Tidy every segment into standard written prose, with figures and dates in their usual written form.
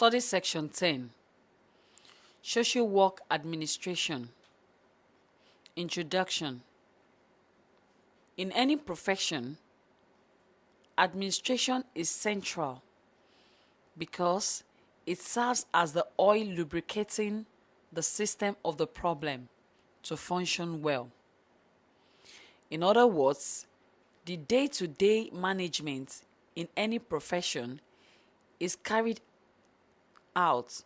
Study Section 10. Social Work Administration. Introduction. In any profession, administration is central because it serves as the oil lubricating the system of the problem to function well. In other words, the day-to-day management in any profession is carried out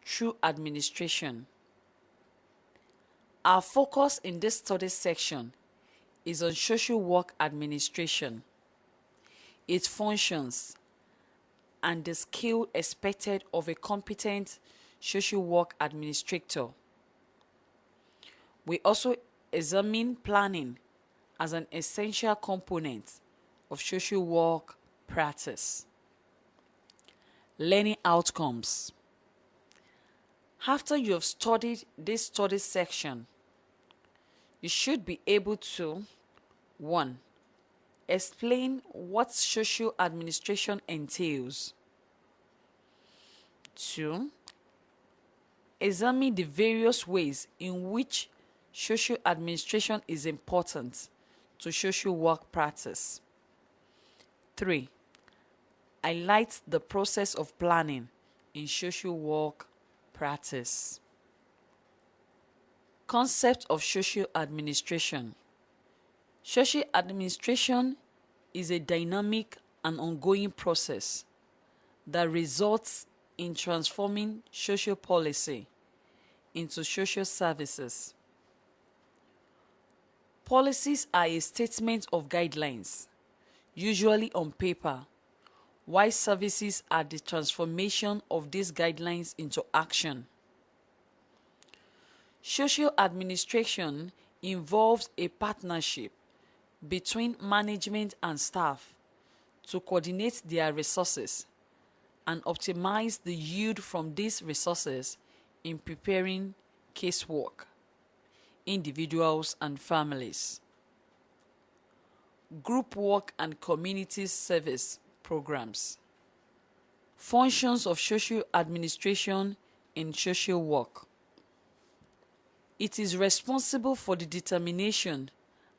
through administration. Our focus in this study section is on social work administration, its functions, and the skill expected of a competent social work administrator. We also examine planning as an essential component of social work practice. Learning outcomes. After you have studied this study section, you should be able to 1. Explain what social administration entails. 2. Examine the various ways in which social administration is important to social work practice. 3. Highlight the process of planning in social work practice. Concept of social administration. Social administration is a dynamic and ongoing process that results in transforming social policy into social services. Policies are a statement of guidelines, usually on paper, while services are the transformation of these guidelines into action. Social administration involves a partnership between management and staff to coordinate their resources and optimize the yield from these resources in preparing casework, individuals and families. Group work and community service programs. Functions of social administration in social work. It is responsible for the determination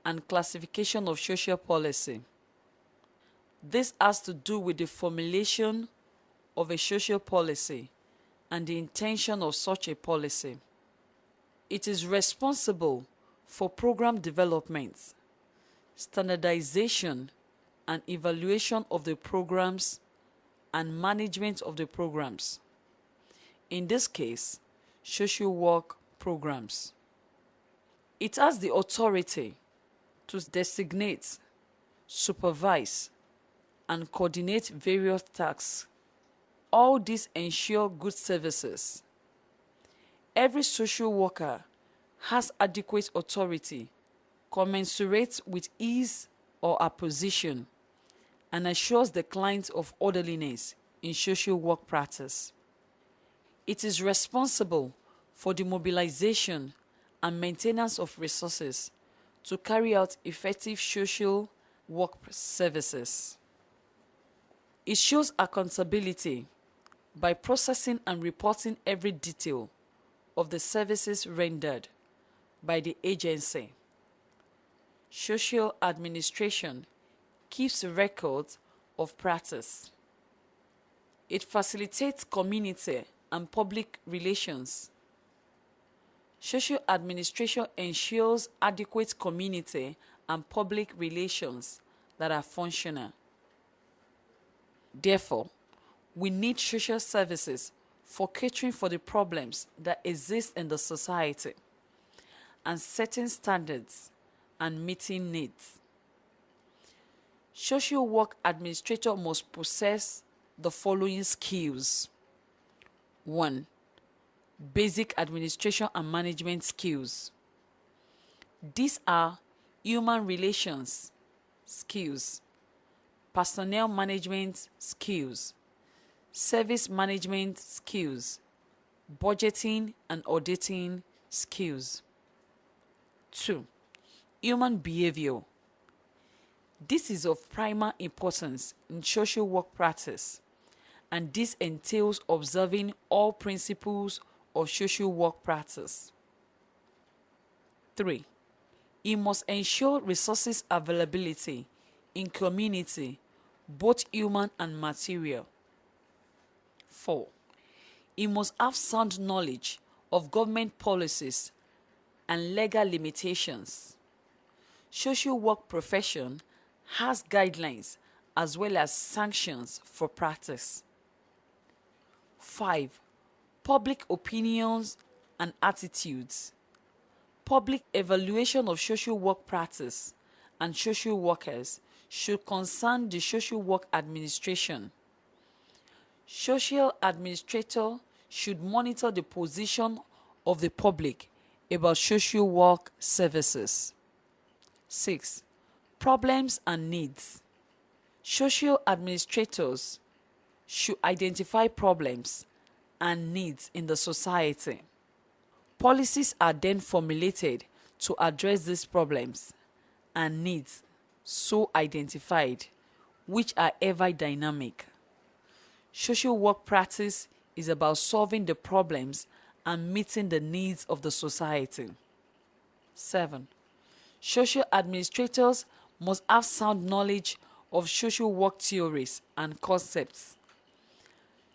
and classification of social policy. This has to do with the formulation of a social policy and the intention of such a policy. It is responsible for program development, standardization, and evaluation of the programs and management of the programs. In this case, social work programs. It has the authority to designate, supervise, and coordinate various tasks. All these ensure good services. Every social worker has adequate authority commensurate with his or her position and assures the client of orderliness in social work practice. It is responsible for the mobilization and maintenance of resources to carry out effective social work services. It shows accountability by processing and reporting every detail of the services rendered by the agency. Social administration keeps records of practice. It facilitates community and public relations. Social administration ensures adequate community and public relations that are functional. Therefore, we need social services for catering for the problems that exist in the society and setting standards and meeting needs. Social work administrator must possess the following skills. 1. Basic administration and management skills. These are human relations skills, personnel management skills, service management skills, budgeting and auditing skills. 2. Human behavior. This is of primary importance in social work practice and this entails observing all principles of social work practice. 3. It must ensure resources availability in community, both human and material. 4. It must have sound knowledge of government policies and legal limitations. Social work profession has guidelines as well as sanctions for practice. 5. Public opinions and attitudes. Public evaluation of social work practice and social workers should concern the social work administration. Social administrator should monitor the position of the public about social work services. 6. Problems and needs. Social administrators should identify problems and needs in the society. Policies are then formulated to address these problems and needs so identified, which are ever dynamic. Social work practice is about solving the problems and meeting the needs of the society. 7. Social administrators must have sound knowledge of social work theories and concepts,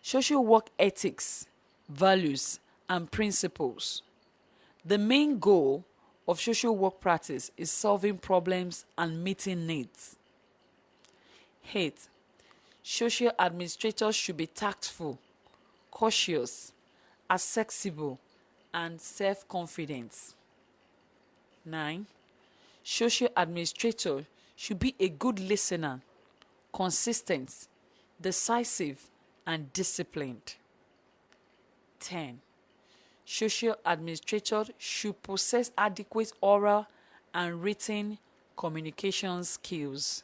social work ethics, values, and principles. The main goal of social work practice is solving problems and meeting needs. 8. Social administrators should be tactful, cautious, accessible, and self-confident. 9. Social administrator should be a good listener, consistent, decisive, and disciplined. 10. Social administrator should possess adequate oral and written communication skills.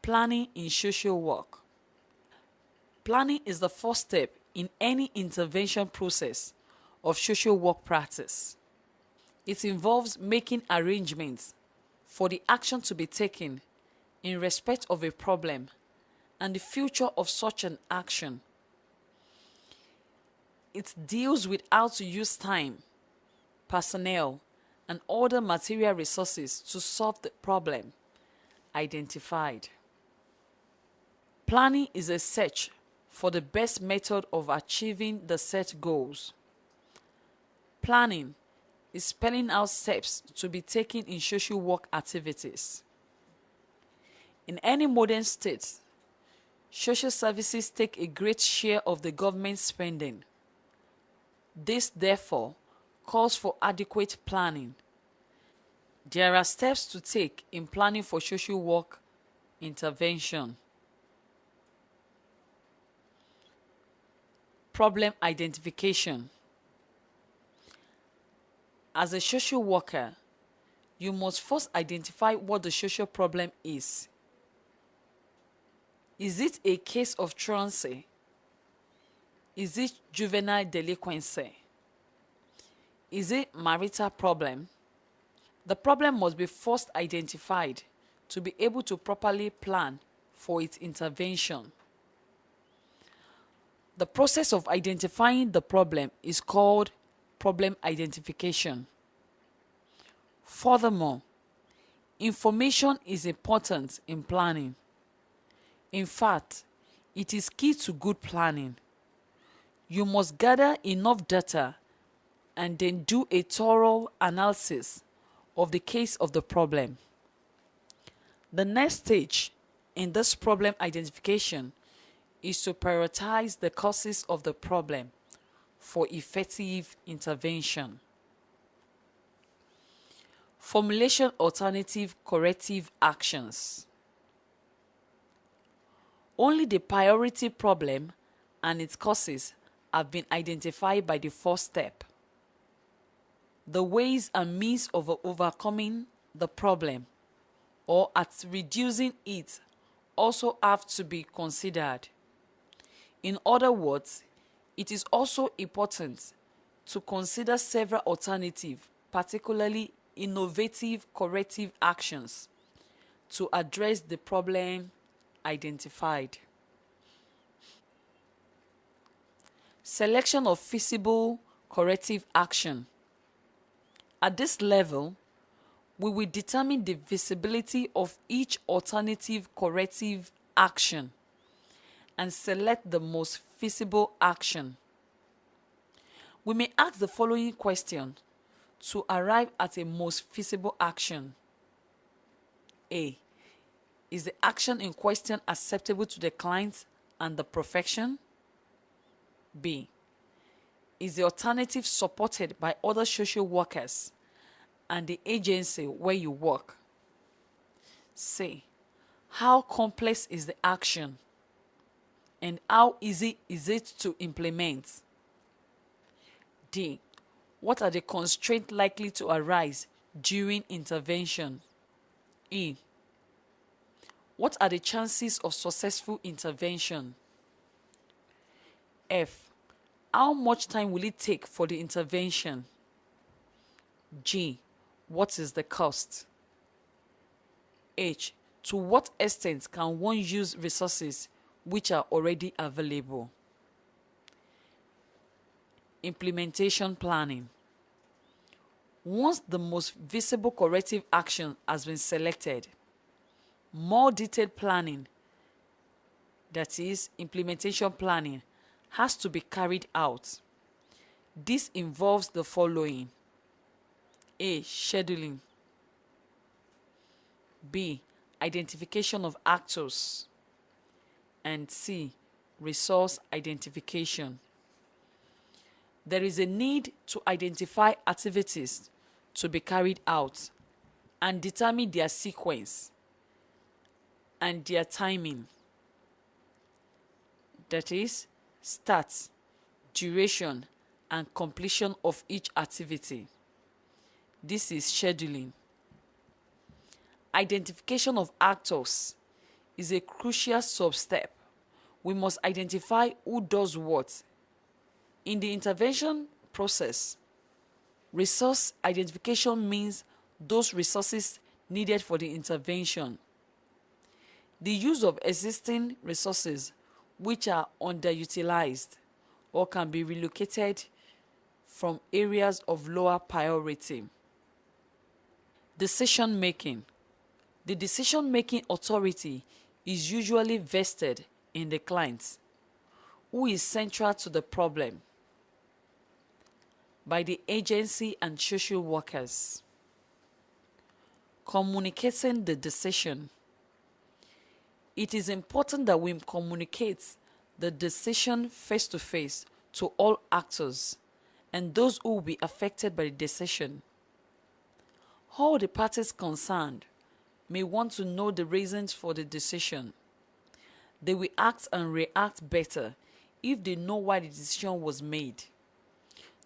Planning in social work. Planning is the first step in any intervention process of social work practice. It involves making arrangements for the action to be taken in respect of a problem and the future of such an action. It deals with how to use time, personnel, and other material resources to solve the problem identified. Planning is a search for the best method of achieving the set goals. Planning is spelling out steps to be taken in social work activities. In any modern state, social services take a great share of the government spending. This, therefore, calls for adequate planning. There are steps to take in planning for social work intervention. Problem identification. As a social worker, you must first identify what the social problem is. Is it a case of truancy? Is it juvenile delinquency? Is it marital problem? The problem must be first identified to be able to properly plan for its intervention. The process of identifying the problem is called problem identification. Furthermore, information is important in planning. In fact, it is key to good planning. You must gather enough data and then do a thorough analysis of the case of the problem. The next stage in this problem identification is to prioritize the causes of the problem for effective intervention. Formulation alternative corrective actions. Only the priority problem and its causes have been identified by the first step. The ways and means of overcoming the problem or at reducing it also have to be considered. In other words, it is also important to consider several alternative, particularly innovative corrective actions to address the problem identified. Selection of feasible corrective action. At this level, we will determine the feasibility of each alternative corrective action and select the most feasible action. We may ask the following question to arrive at a most feasible action. A. Is the action in question acceptable to the client and the profession? B. Is the alternative supported by other social workers and the agency where you work? C. How complex is the action and how easy is it to implement? D. What are the constraints likely to arise during intervention? E. What are the chances of successful intervention? F. How much time will it take for the intervention? G. What is the cost? H. To what extent can one use resources which are already available? Implementation planning. Once the most visible corrective action has been selected, more detailed planning, that is, implementation planning, has to be carried out. This involves the following: A. Scheduling. B. Identification of actors. And C. Resource identification. There is a need to identify activities to be carried out and determine their sequence and their timing. That is, start, duration, and completion of each activity. This is scheduling. Identification of actors is a crucial sub-step. We must identify who does what. In the intervention process, resource identification means those resources needed for the intervention. The use of existing resources which are underutilized or can be relocated from areas of lower priority. Decision making. The decision-making authority is usually vested in the client, who is central to the problem, by the agency and social workers. Communicating the decision. It is important that we communicate the decision face-to-face to all actors and those who will be affected by the decision. All the parties concerned may want to know the reasons for the decision. They will act and react better if they know why the decision was made.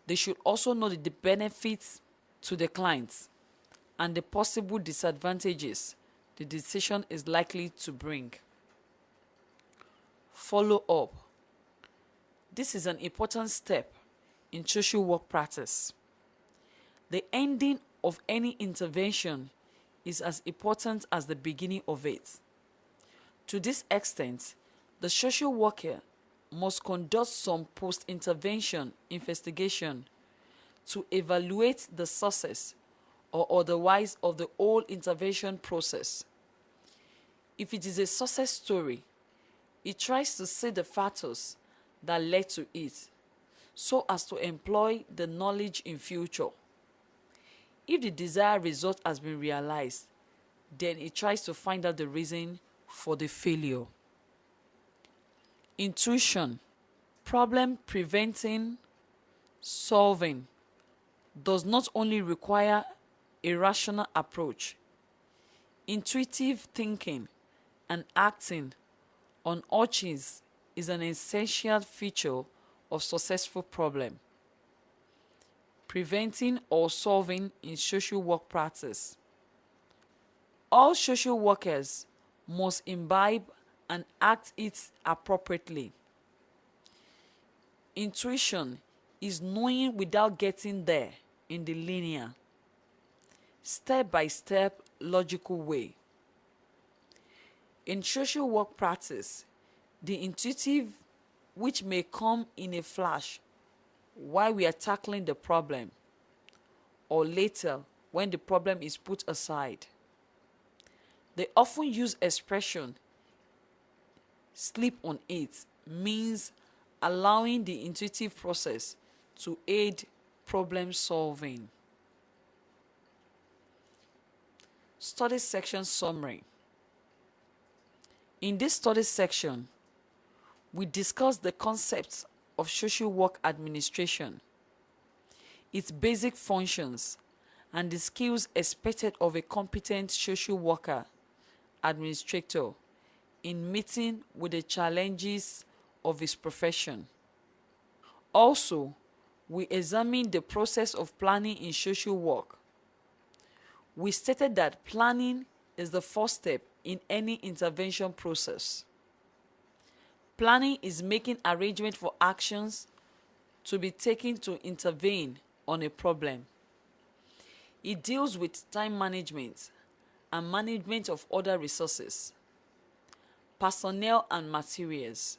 They should also know the benefits to the clients and the possible disadvantages the decision is likely to bring. Follow up. This is an important step in social work practice. The ending of any intervention is as important as the beginning of it. To this extent, the social worker must conduct some post-intervention investigation to evaluate the success or otherwise of the whole intervention process. If it is a success story, it tries to see the factors that led to it so as to employ the knowledge in future. If the desired result has been realized, then it tries to find out the reason for the failure. Intuition. Problem preventing, solving does not only require a rational approach. Intuitive thinking and acting on urges is an essential feature of successful problem preventing or solving in social work practice. All social workers must imbibe and act it appropriately. Intuition is knowing without getting there in the linear, step-by-step logical way. In social work practice, the intuitive which may come in a flash while we are tackling the problem, or later when the problem is put aside. They often use expression sleep on it means allowing the intuitive process to aid problem solving. Study section summary. In this study section, we discuss the concepts of social work administration, its basic functions, and the skills expected of a competent social worker administrator in meeting with the challenges of his profession. Also, we examined the process of planning in social work. We stated that planning is the first step in any intervention process. Planning is making arrangements for actions to be taken to intervene on a problem. It deals with time management and management of other resources, personnel and materials.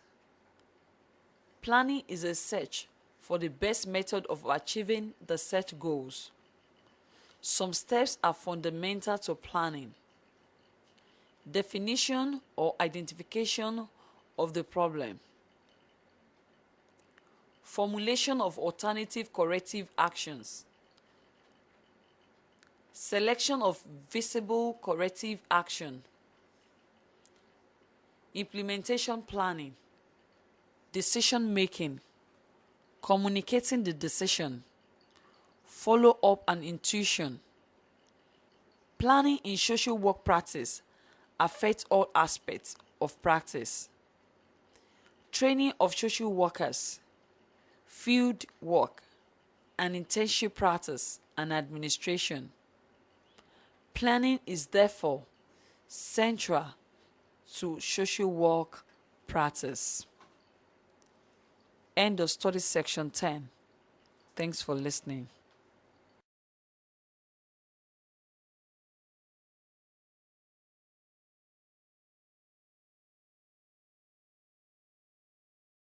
Planning is a search for the best method of achieving the set goals. Some steps are fundamental to planning. Definition or identification of the problem. Formulation of alternative corrective actions. Selection of visible corrective action. Implementation planning. Decision making. Communicating the decision. Follow up and intuition. Planning in social work practice affects all aspects of practice. Training of social workers, field work, and internship practice and administration. Planning is therefore central to social work practice. End of study section 10. Thanks for listening.